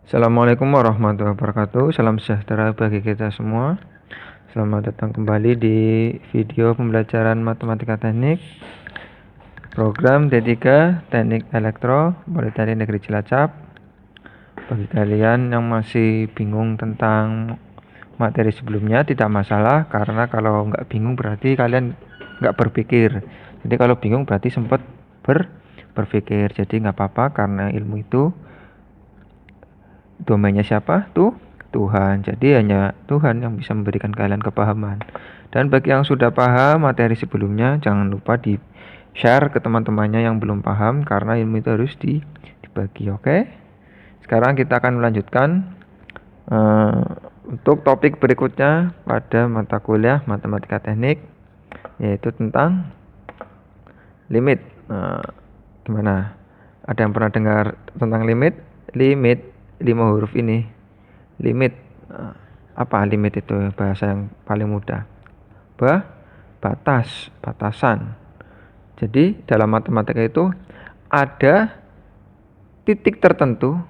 Assalamualaikum warahmatullahi wabarakatuh. Salam sejahtera bagi kita semua. Selamat datang kembali di video pembelajaran matematika teknik program D3 Teknik Elektro Politeknik Negeri Cilacap. Bagi kalian yang masih bingung tentang materi sebelumnya tidak masalah, karena kalau nggak bingung berarti kalian nggak berpikir. Jadi kalau bingung berarti sempat berpikir. Jadi nggak apa-apa, karena ilmu itu domainnya siapa? Tuhan. Jadi hanya Tuhan yang bisa memberikan kalian kepahaman. Dan bagi yang sudah paham materi sebelumnya, jangan lupa di share ke teman-temannya yang belum paham, karena ilmu itu harus dibagi. Oke? Sekarang kita akan melanjutkan untuk topik berikutnya pada mata kuliah matematika teknik, yaitu tentang limit. Gimana? Ada yang pernah dengar tentang limit? Limit 5 huruf ini. Limit. Apa limit itu? Bahasa yang paling mudah. Batas, batasan. Jadi dalam matematika itu ada titik tertentu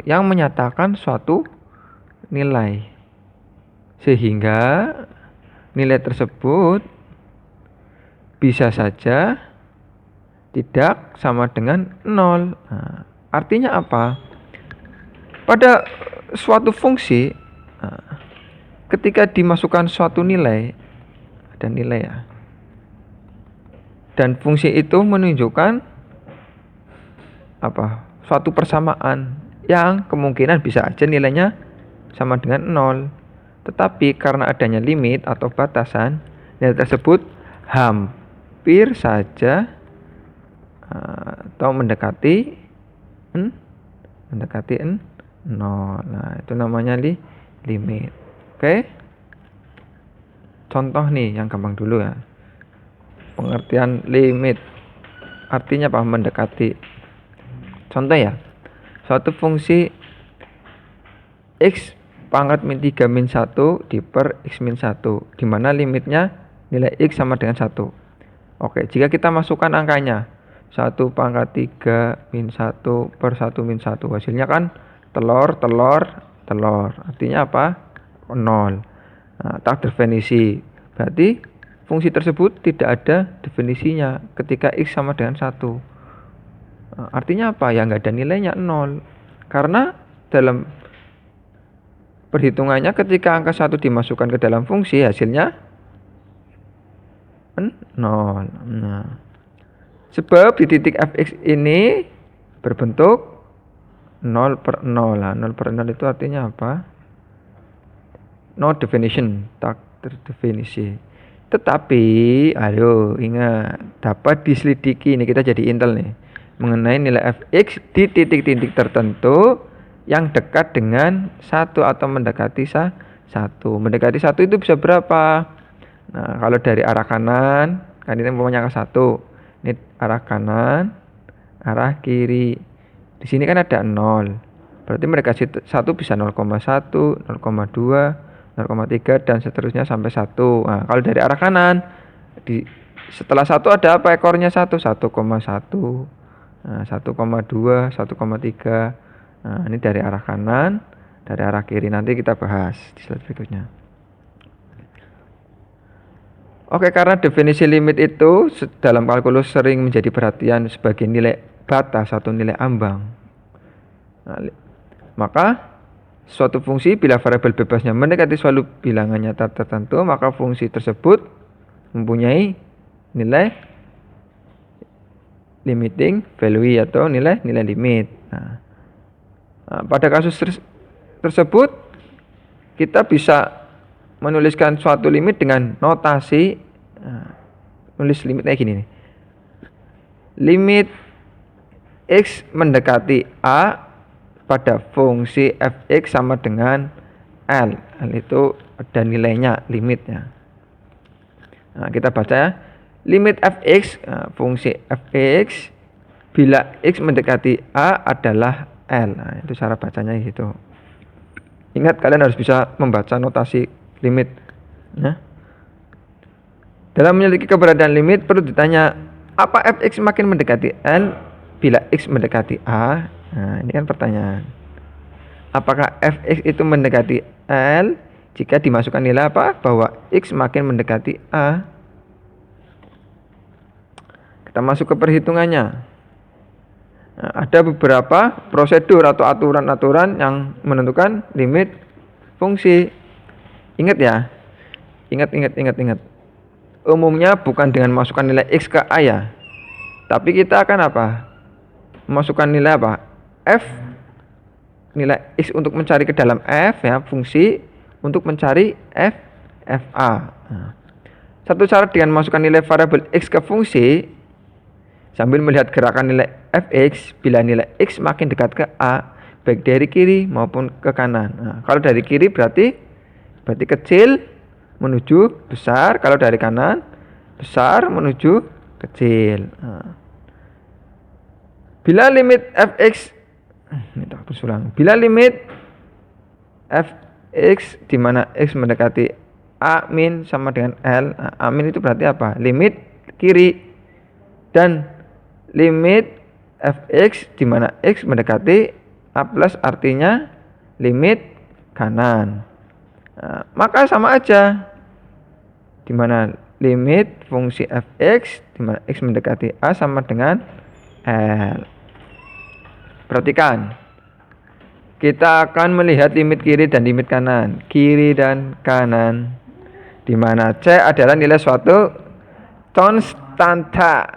yang menyatakan suatu nilai, sehingga nilai tersebut bisa saja tidak sama dengan 0. Artinya apa? Pada suatu fungsi, ketika dimasukkan suatu nilai, ada nilai ya, dan fungsi itu menunjukkan apa? Suatu persamaan yang kemungkinan bisa aja nilainya sama dengan 0. Tetapi karena adanya limit atau batasan, nilai tersebut hampir saja atau mendekati 0. Nah, itu namanya limit. Oke? Contoh nih yang gampang dulu ya. Pengertian limit artinya apa? Mendekati. Contoh ya, suatu fungsi x pangkat min 3 min 1 diper x min 1, di mana limitnya nilai x sama dengan 1. Oke, jika kita masukkan angkanya 1 pangkat 3 min 1 per 1 min 1, hasilnya kan telur. Artinya apa? 0. Nah, tak definisi. Berarti fungsi tersebut tidak ada definisinya ketika x sama dengan 1. Artinya apa? Ya nggak ada nilainya 0. Karena dalam perhitungannya ketika angka 1 dimasukkan ke dalam fungsi, hasilnya 0. Nah, sebab di titik fx ini berbentuk 0 per 0. Nah, 0 per 0 itu artinya apa? No definition, tak terdefinisi. Tetapi, ayo ingat, dapat diselidiki. Ini kita jadi intel nih, mengenai nilai fx di titik-titik tertentu yang dekat dengan 1 atau mendekati 1. Mendekati 1 itu bisa berapa? Nah, kalau dari arah kanan, kan ini umpamanya angka 1. Ini arah kanan, arah kiri. Di sini kan ada 0. Berarti mendekati 1 bisa 0,1, 0,2, 0,3 dan seterusnya sampai 1. Nah, kalau dari arah kanan, setelah 1 ada apa ekornya? 1, 1,1. Nah, 1,2, 1,3. Nah, ini dari arah kanan, dari arah kiri. Nanti kita bahas di slide berikutnya. Oke, karena definisi limit itu dalam kalkulus sering menjadi perhatian sebagai nilai batas atau nilai ambang. Nah, maka suatu fungsi bila variabel bebasnya mendekati suatu bilangan nyata tertentu, maka fungsi tersebut mempunyai nilai limiting value atau nilai limit. Nah, pada kasus tersebut kita bisa menuliskan suatu limit dengan notasi, nulis limit kayak gini nih. Limit x mendekati a pada fungsi fx sama dengan L. L itu ada nilainya, limitnya. Nah, kita baca ya. Limit fx, fungsi fx bila x mendekati a adalah L. Nah, itu cara bacanya gitu. Ingat, kalian harus bisa membaca notasi limit. Nah, dalam memiliki keberadaan limit perlu ditanya, apa fx makin mendekati L bila X mendekati A. Nah, ini kan pertanyaan. Apakah fx itu mendekati L jika dimasukkan nilai apa? Bahwa X makin mendekati A. Kita masuk ke perhitungannya. Nah, ada beberapa prosedur atau aturan-aturan yang menentukan limit fungsi. Ingat ya. Ingat. Umumnya bukan dengan masukkan nilai X ke A ya. Tapi kita akan apa? Masukkan nilai apa? F, nilai X untuk mencari ke dalam F ya, fungsi untuk mencari FA. Nah, satu cara dengan masukkan nilai variabel X ke fungsi sambil melihat gerakan nilai fx bila nilai X makin dekat ke A, baik dari kiri maupun ke kanan. Nah, kalau dari kiri berarti kecil menuju besar, kalau dari kanan besar menuju kecil. Nah, bila limit fx bila limit fx di mana x mendekati a min sama dengan L, nah, a min itu berarti apa? Limit kiri. Dan limit fx di mana x mendekati a plus artinya limit kanan. Nah, maka sama aja. Di mana limit fungsi fx di mana x mendekati a sama dengan L. Perhatikan. Kita akan melihat limit kiri dan limit kanan. Kiri dan kanan. Di mana C adalah nilai suatu konstanta.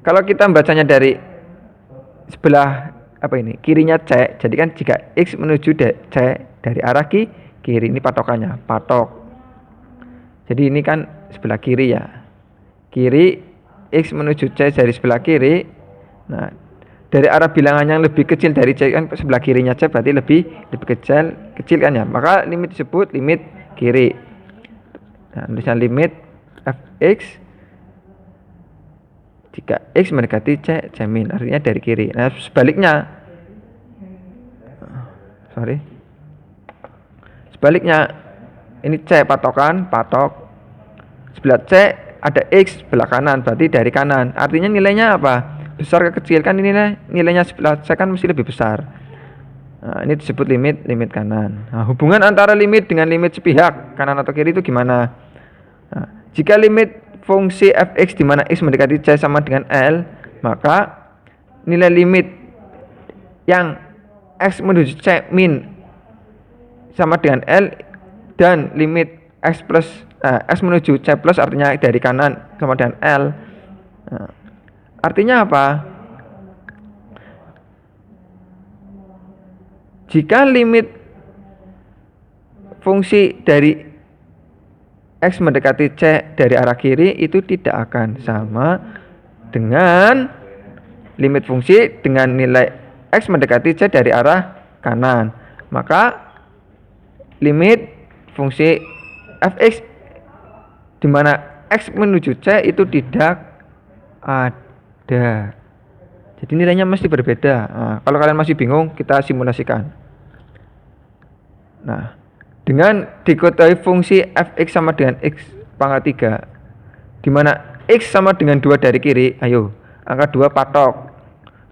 Kalau kita membacanya dari sebelah apa ini? Kirinya C. Jadi kan jika X menuju C dari arah kiri, ini patokannya, patok. Jadi ini kan sebelah kiri ya. Kiri X menuju C dari sebelah kiri. Nah, dari arah bilangan yang lebih kecil dari C kan sebelah kirinya C berarti lebih kecil kan ya. Maka limit disebut limit kiri. Nah, tulisan limit fx jika X mendekati C min artinya dari kiri. Nah, sebaliknya ini C patokan, patok. Sebelah C ada X sebelah kanan berarti dari kanan. Artinya nilainya apa? Besar ke kecil kan, ini nilainya sebelah C kan mesti lebih besar. Nah, ini disebut limit kanan. Nah, hubungan antara limit dengan limit sepihak kanan atau kiri itu gimana? Nah, jika limit fungsi fx di mana x mendekati C sama dengan L, maka nilai limit yang x menuju C min sama dengan L dan limit x menuju C plus artinya dari kanan sama dengan L. Nah, artinya apa? Jika limit fungsi dari X mendekati C dari arah kiri itu tidak akan sama dengan limit fungsi dengan nilai X mendekati C dari arah kanan. Maka limit fungsi fx di mana X menuju C itu tidak ada. Jadi nilainya mesti berbeda. Nah, kalau kalian masih bingung, kita simulasikan. Nah, dengan diketahui fungsi fx sama dengan x pangkat 3, di mana x sama dengan 2 dari kiri, ayo, angka 2 patok.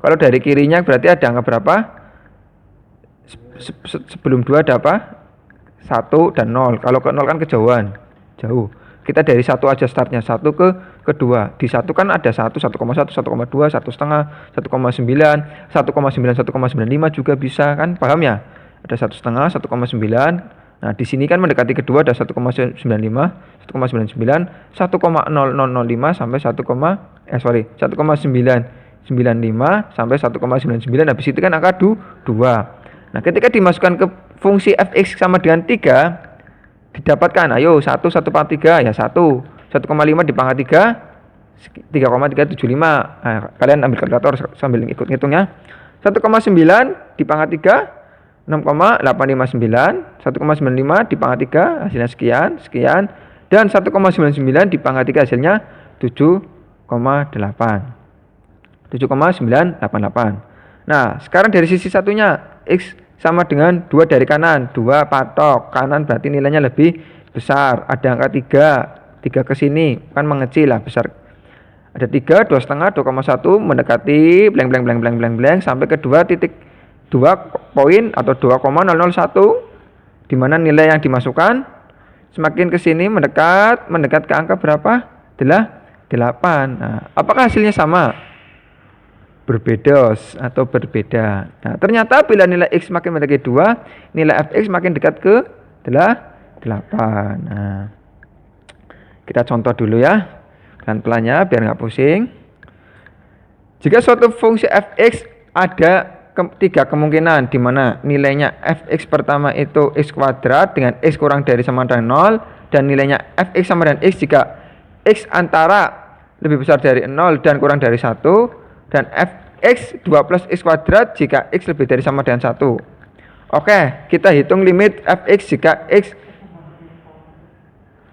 Kalau dari kirinya berarti ada angka berapa? Sebelum 2 ada apa? 1 dan 0. Kalau ke 0 kan kejauhan, jauh. Kita dari 1 aja startnya, 1 ke 2. Di 1 kan ada 1, 1,1, 1,2, 1,5, 1,9, 1,95 juga bisa kan, paham ya? Ada 1,5, 1,9. Nah, di sini kan mendekati kedua ada 1,95, 1,99, 1,0005 sampai 1,995 sampai 1,99. Habis itu kan angka 2. Nah, ketika dimasukkan ke fungsi fx sama dengan 3, didapatkan, ayo 1 pangkat 3 ya 1,5 dipangkat 3 3,375. Nah, kalian ambil kalkulator sambil ikut ngitungnya. 1,9 dipangkat 3 6,859, 1,95 dipangkat 3 hasilnya sekian dan 1,99 dipangkat 3 hasilnya 7,988. Nah, sekarang dari sisi satunya X sama dengan 2 dari kanan, 2 patok kanan berarti nilainya lebih besar, ada angka 3 ke sini kan mengecil lah besar. Ada 3, 2,5, 2,1 mendekati blank blank blank blank blank blank sampai ke 2,2 poin atau 2,001 di mana nilai yang dimasukkan semakin ke sini mendekat ke angka berapa? 8. Nah, apakah hasilnya sama? Berbeda atau berbeda. Nah, ternyata bila nilai X semakin mendekati 2, nilai fx makin dekat ke 8. Nah, kita contoh dulu ya. Pelan-pelannya biar nggak pusing. Jika suatu fungsi fx ada 3 kemungkinan di mana nilainya fx pertama itu x kuadrat dengan x kurang dari sama dengan 0 dan nilainya fx sama dengan x jika x antara lebih besar dari 0 dan kurang dari 1 dan fx 2 plus x kuadrat jika x lebih dari sama dengan 1. Oke, kita hitung limit fx jika x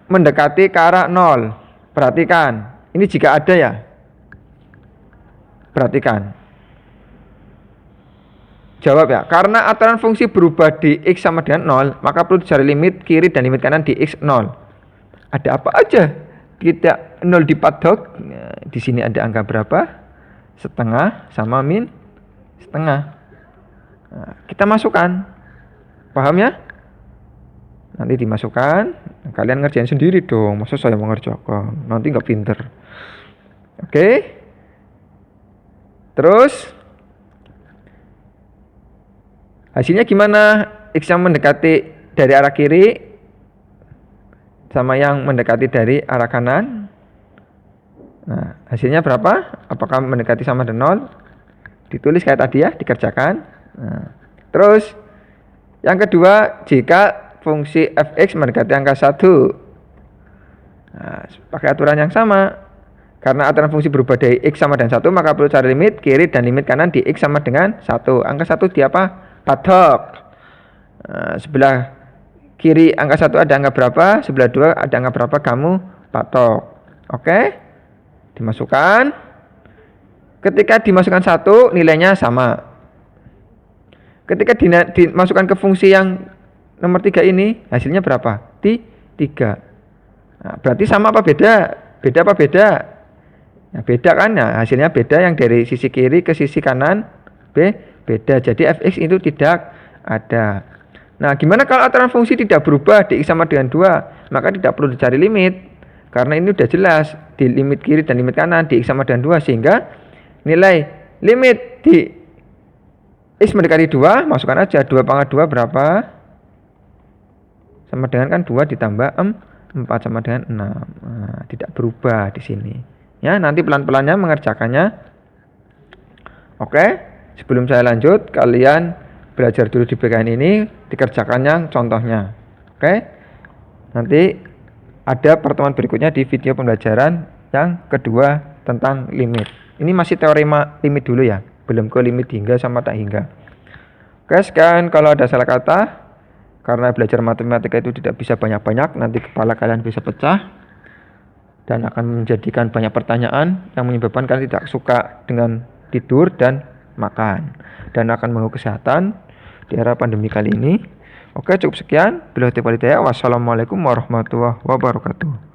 mendekati ke arah 0. Perhatikan, ini jika ada ya. Perhatikan. Jawab ya, karena aturan fungsi berubah di x sama dengan 0, maka perlu dicari limit kiri dan limit kanan di x 0. Ada apa aja? Kita 0 dipatok. Nah, di sini ada angka berapa? Setengah sama min setengah. Nah, kita masukkan. Paham ya? Nanti dimasukkan. Kalian ngerjain sendiri dong. Masa saya mau ngerjakan? Nanti nggak pinter. Oke. Terus hasilnya gimana? X yang mendekati dari arah kiri sama yang mendekati dari arah kanan. Nah, hasilnya berapa? Apakah mendekati sama dengan 0? Ditulis kayak tadi ya, dikerjakan. Nah, terus yang kedua, jika fungsi fx mendekati angka 1. Nah, pakai aturan yang sama. Karena aturan fungsi berubah dari x sama dengan 1, maka perlu cari limit kiri dan limit kanan di x sama dengan 1. Angka 1 di apa? Patok. Nah, sebelah kiri angka 1 ada angka berapa? Sebelah 2 ada angka berapa? Kamu patok. Oke? Dimasukkan. Ketika dimasukkan 1, nilainya sama. Ketika dimasukkan ke fungsi yang nomor 3 ini, hasilnya berapa? 3. Nah, berarti sama apa beda? Beda apa beda? Nah, beda kan? Nah, hasilnya beda yang dari sisi kiri ke sisi kanan beda. Jadi fx itu tidak ada. Nah, gimana kalau aturan fungsi tidak berubah di x sama dengan 2? Maka tidak perlu dicari limit. Karena ini udah jelas di limit kiri dan limit kanan di x sama dengan 2 sehingga nilai limit di x mendekati 2 masukkan aja 2 pangkat 2 berapa? Sama dengan kan 2 ditambah 4 sama dengan 6. Nah, tidak berubah di sini. Ya, nanti pelan-pelannya mengerjakannya. Oke, sebelum saya lanjut, kalian belajar dulu di BKN ini, dikerjakan yang contohnya. Oke, nanti ada pertemuan berikutnya di video pembelajaran yang kedua tentang limit. Ini masih teorema limit dulu ya, belum ke limit hingga sama tak hingga. Oke, sekian. Kalau ada salah kata, karena belajar matematika itu tidak bisa banyak-banyak, nanti kepala kalian bisa pecah dan akan menjadikan banyak pertanyaan yang menyebabkan kalian tidak suka dengan tidur dan makan dan akan mengganggu kesehatan di era pandemi kali ini. Oke, cukup sekian. Wassalamualaikum warahmatullahi wabarakatuh.